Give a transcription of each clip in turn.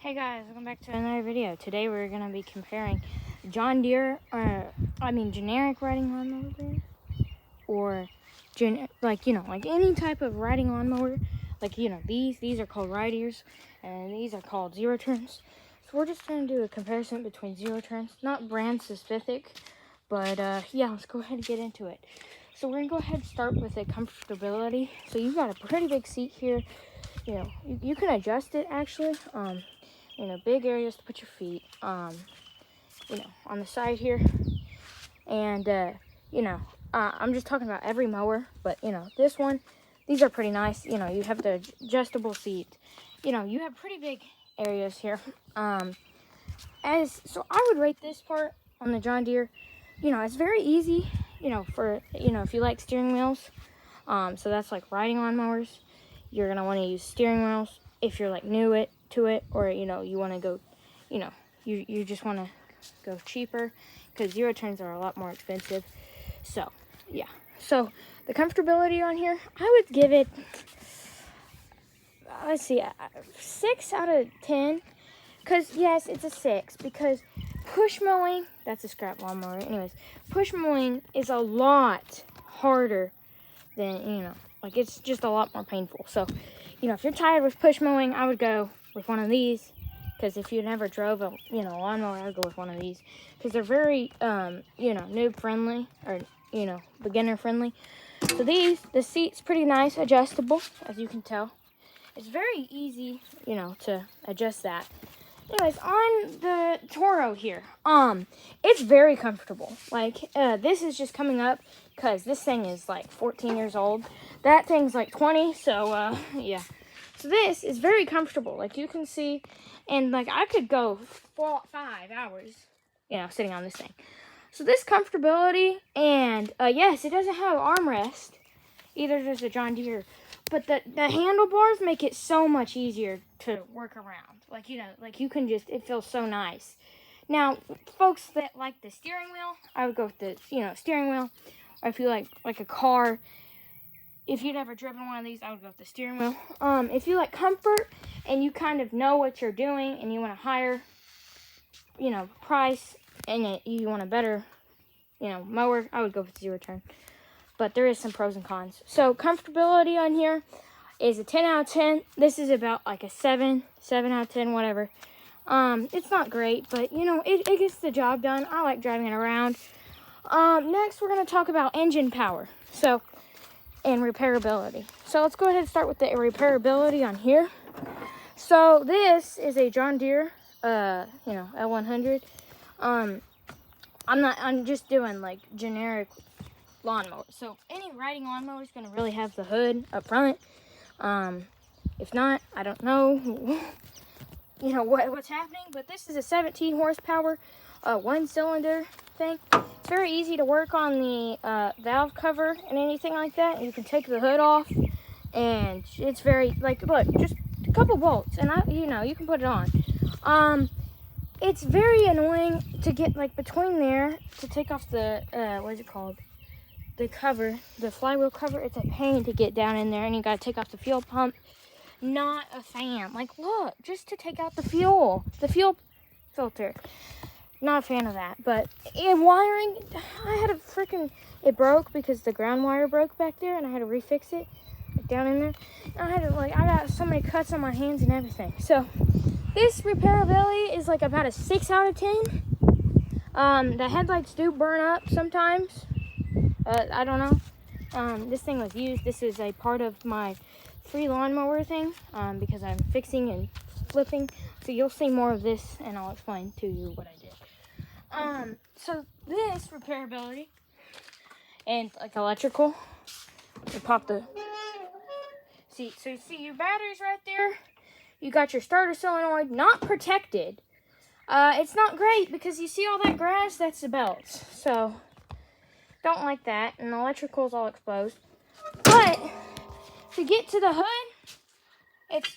Hey guys, welcome back to another video. Today we're going to be comparing John Deere, generic riding lawnmower brand, or like any type of riding lawnmower. These are called ride ears, and these are called zero turns. So we're just going to do a comparison between zero turns, not brand specific, but yeah, let's go ahead and get into it. So we're going to go ahead and start with the comfortability. So you've got a pretty big seat here. You can adjust it actually. Big areas to put your feet, on the side here. And, I'm just talking about every mower, but, this one, these are pretty nice. You have the adjustable seat. You have pretty big areas here. So I would rate this part on the John Deere, it's very easy, for, if you like steering wheels. So that's like riding lawnmowers. You're going to want to use steering wheels if you're like new to it, or you want to go, you just want to go cheaper, because zero turns are a lot more expensive. So yeah, so the comfortability on here, I would give it, let's see, 6 out of 10. Because yes, it's a 6, because push mowing, that's a scrap lawnmower anyways, push mowing is a lot harder than, it's just a lot more painful. So if you're tired with push mowing, I would go with one of these. Because if you never drove a lawnmower, I would go with one of these. Because they're very noob friendly, or beginner friendly. So the seat's pretty nice, adjustable, as you can tell. It's very easy, to adjust that. Anyways, on the Toro here, it's very comfortable. Like, this is just coming up because this thing is like 14 years old. That thing's like 20, so yeah. So this is very comfortable, like you can see, and like I could go 5 hours, sitting on this thing. So this comfortability, and yes, it doesn't have armrest. Either does the John Deere, but the handlebars make it so much easier to work around. Like, you can just, it feels so nice. Now, folks that like the steering wheel, I would go with the, steering wheel. Or if you like a car, if you'd ever driven one of these, I would go with the steering wheel. If you like comfort and you kind of know what you're doing and you want a higher, price, and you want a better, mower, I would go with zero turn. But there is some pros and cons. So comfortability on here is a 10 out of 10. This is about like a 7 out of 10, whatever. It's not great, but it gets the job done. I like driving it around. Next, we're going to talk about engine power. And repairability. So let's go ahead and start with the repairability on here. So this is a John Deere, L100. I'm just doing like generic lawnmower. So any riding lawnmower is going to really have the hood up front. If not, I don't know, what's happening. But this is a 17 horsepower, 1-cylinder thing. It's very easy to work on the valve cover and anything like that. You can take the hood off, and it's very, look, just a couple bolts, and you can put it on. It's very annoying to get between there to take off the what is it called? The cover, the flywheel cover. It's a pain to get down in there, and you gotta take off the fuel pump. Not a fan. Look, just to take out the fuel filter. Not a fan of that. But in wiring, I had it broke because the ground wire broke back there, and I had to refix it down in there. And I got so many cuts on my hands and everything. So this repairability is about a 6 out of 10. The headlights do burn up sometimes. I don't know. This thing was used. This is a part of my free lawnmower thing, because I'm fixing and flipping. So you'll see more of this, and I'll explain to you what I did. So this repairability and electrical, you pop the seat. So you see your batteries right there. You got your starter solenoid, not protected. It's not great because you see all that grass, that's the belts. So don't like that, and the electrical's all exposed. But to get to the hood, it's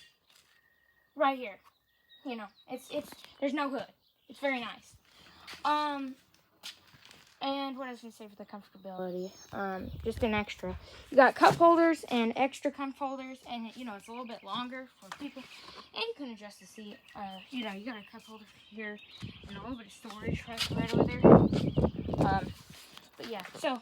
right here. It's there's no hood. It's very nice. And what I was going to say for the comfortability, just an extra. You got cup holders and extra cup holders, and you know, it's a little bit longer for people. And you can adjust the seat. You know, you got a cup holder here and a little bit of storage right over there. But yeah, so,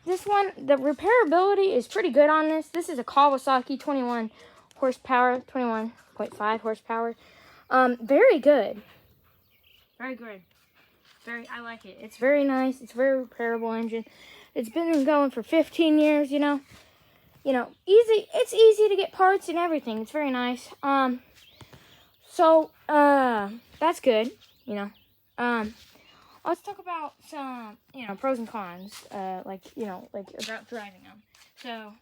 this one, the repairability is pretty good on this. This is a Kawasaki 21 horsepower, 21.5 horsepower. Very good. Very good. I like it. It's very nice. It's a very repairable engine. It's been going for 15 years, you know. Easy. It's easy to get parts and everything. It's very nice. So, that's good, you know. Let's talk about some, you know, pros and cons, like about driving them. So,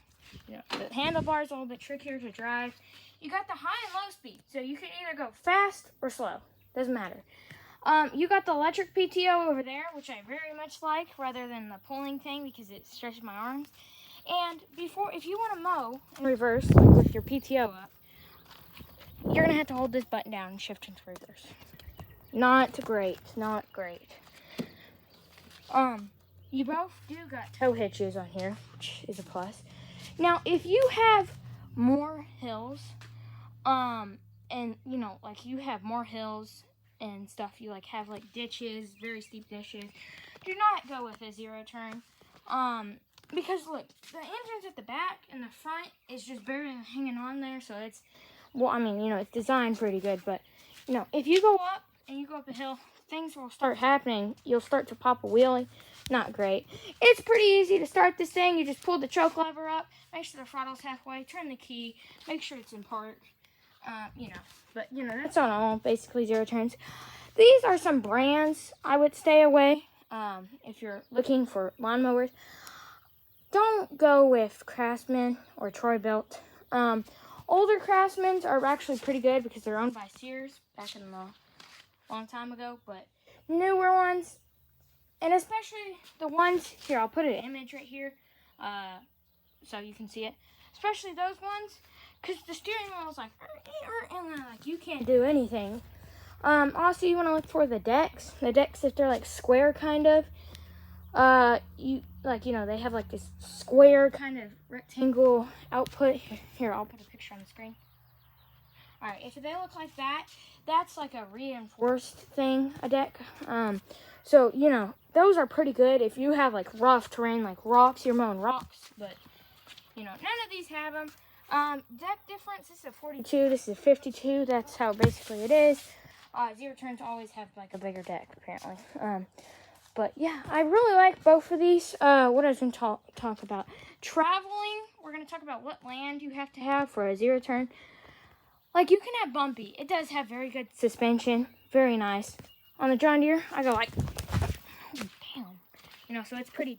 you know, the handlebars are a little bit trickier to drive. You got the high and low speed, so you can either go fast or slow. Doesn't matter. You got the electric PTO over there, which I very much like, rather than the pulling thing because it stretches my arms. And if you want to mow in reverse, like with your PTO up, you're going to have to hold this button down and shift into reverse. Not great. You both do got tow hitches on here, which is a plus. Now, if you have more hills, and, you know, like you have more hills and stuff, you like have like ditches, very steep ditches, do not go with a zero turn. Because look, the engine's at the back and the front is just barely hanging on there, so it's, well, I mean, you know, it's designed pretty good, but, you know, if you go up and you go up a hill, things will start happening. You'll start to pop a wheelie. Not great. It's pretty easy to start this thing. You just pull the choke lever up, make sure the throttle's halfway, turn the key, make sure it's in park. You know, but, you know, that's on all, basically zero turns. These are some brands I would stay away if you're looking for lawnmowers. Don't go with Craftsman or Troy-Bilt. Older Craftsmans are actually pretty good because they're owned by Sears back in the long time ago, but newer ones, and especially the ones here, I'll put an image right here so you can see it, especially those ones, because the steering wheel is like, and then like you can't do anything. Also, you want to look for the decks, if they're like square kind of, you know, they have like this square kind of rectangle output. Here, I'll put a picture on the screen. Alright, if they look like that, that's like a reinforced thing, a deck. So, you know, those are pretty good if you have like rough terrain, like rocks, you're mowing rocks, but, you know, none of these have them. Deck difference, this is a 42, this is a 52, that's how basically it is. Zero turns always have like a bigger deck, apparently. But yeah, I really like both of these. What I was going to talk about. Traveling, we're going to talk about what land you have to have for a zero turn. Like, you can have bumpy. It does have very good suspension. Very nice. On the John Deere, I go like, oh, damn. You know, so it's pretty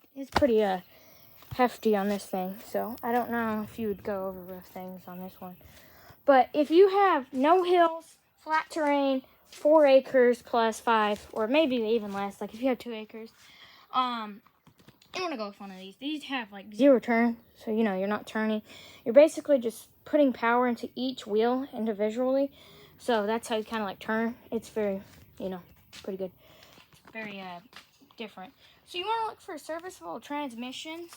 hefty on this thing. So, I don't know if you would go over rough things on this one. But if you have no hills, flat terrain, 4 acres plus 5, or maybe even less, like if you have 2 acres, you want to go with one of these. These have like zero turn, so you know you're not turning. You're basically just putting power into each wheel individually, so that's how you kind of like turn. It's very, you know, pretty good. Very different. So you want to look for serviceable transmissions.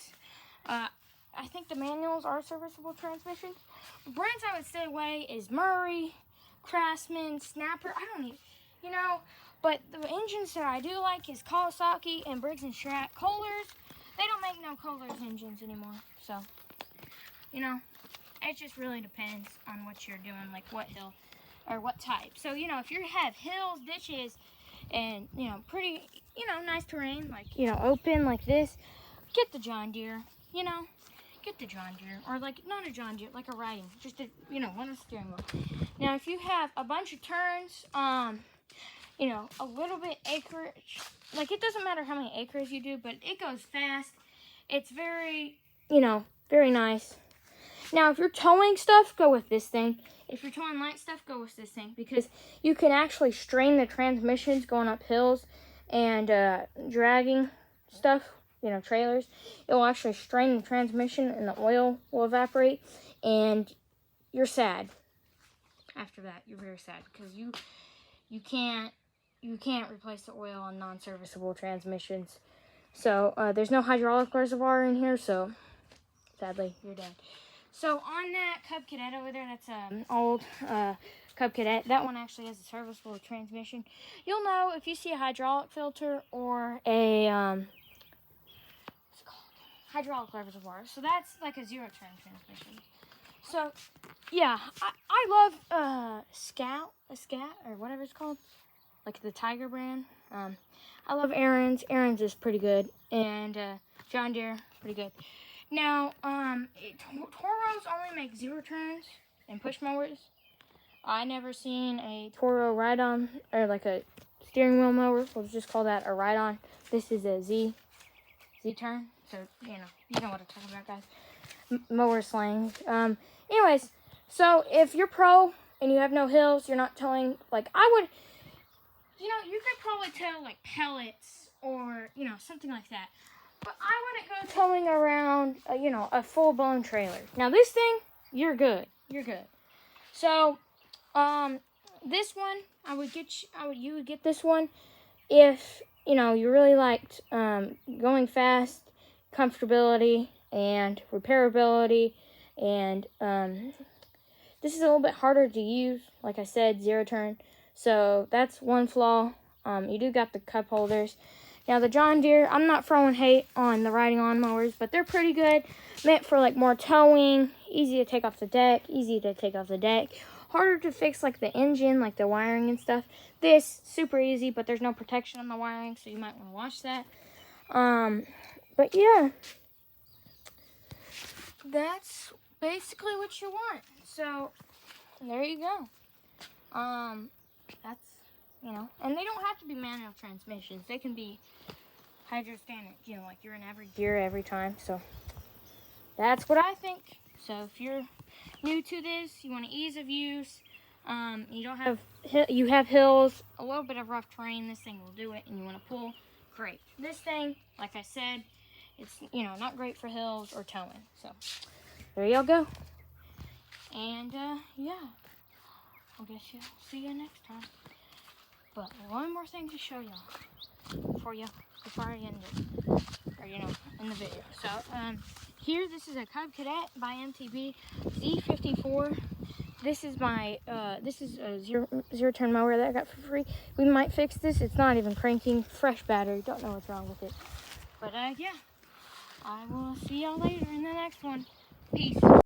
I think the manuals are serviceable transmissions. The brands I would stay away is Murray, Craftsman, Snapper. I don't need, you know, but the engines that I do like is Kawasaki and Briggs & Stratton. Kohlers, they don't make no Kohlers engines anymore, so, you know, it just really depends on what you're doing, like what hill or what type. So, you know, if you have hills, ditches, and, you know, pretty, you know, nice terrain, like, you know, open like this, get the John Deere, you know. Get the John Deere, or like, not a John Deere, like a riding, just a, you know, one with steering wheel. Now, if you have a bunch of turns, you know, a little bit acreage, like, it doesn't matter how many acres you do, but it goes fast. It's very, you know, very nice. Now, if you're towing stuff, go with this thing. If you're towing light stuff, go with this thing, because you can actually strain the transmissions going up hills and dragging stuff, you know, trailers. It will actually strain the transmission and the oil will evaporate, and you're sad. After that, you're very sad because you can't you can't replace the oil on non-serviceable transmissions. So there's no hydraulic reservoir in here, so sadly you're dead. So on that Cub Cadet over there, that's an old Cub Cadet. That one actually has a serviceable transmission. You'll know if you see a hydraulic filter or a what's it called? Hydraulic reservoir. So that's like a zero-turn transmission. So yeah, I love Scout or whatever it's called, like the Tiger brand. I love Aaron's. Aaron's is pretty good, and John Deere, pretty good. Now, Toros only make zero turns and push mowers. I never seen a Toro ride-on, or like a steering wheel mower. We'll just call that a ride-on. This is a Z-turn, so, you know what I'm talking about, guys. Mower slang. Anyways, so if you're pro and you have no hills, you're not towing, like I would, you could probably tow like pellets or, something like that. But I wouldn't go towing around, a full-blown trailer. Now this thing, you're good. You're good. So, this one, you would get this one if, you really liked going fast, comfortability, and repairability. And this is a little bit harder to use. Like I said, zero turn. So that's one flaw. You do got the cup holders. Now the John Deere, I'm not throwing hate on the riding on mowers, but they're pretty good. Meant for like more towing, easy to take off the deck, harder to fix like the engine, like the wiring and stuff. This, super easy, but there's no protection on the wiring, so you might want to watch that. But yeah, that's basically what you want. So there you go. That's, and they don't have to be manual transmissions. They can be hydrostatic, like you're in every gear every time. So that's what I think. So if you're new to this, you want ease of use, you have hills, a little bit of rough terrain, this thing will do it, and you want to pull, great. This thing, like I said, it's, not great for hills or towing. So there y'all go. And, yeah, I guess you'll see you next time. But one more thing to show y'all before I end it, or, in the video. So, here, this is a Cub Cadet by MTB Z54. This is my, this is a zero-turn mower that I got for free. We might fix this. It's not even cranking. Fresh battery. Don't know what's wrong with it. But, yeah, I will see y'all later in the next one. Peace.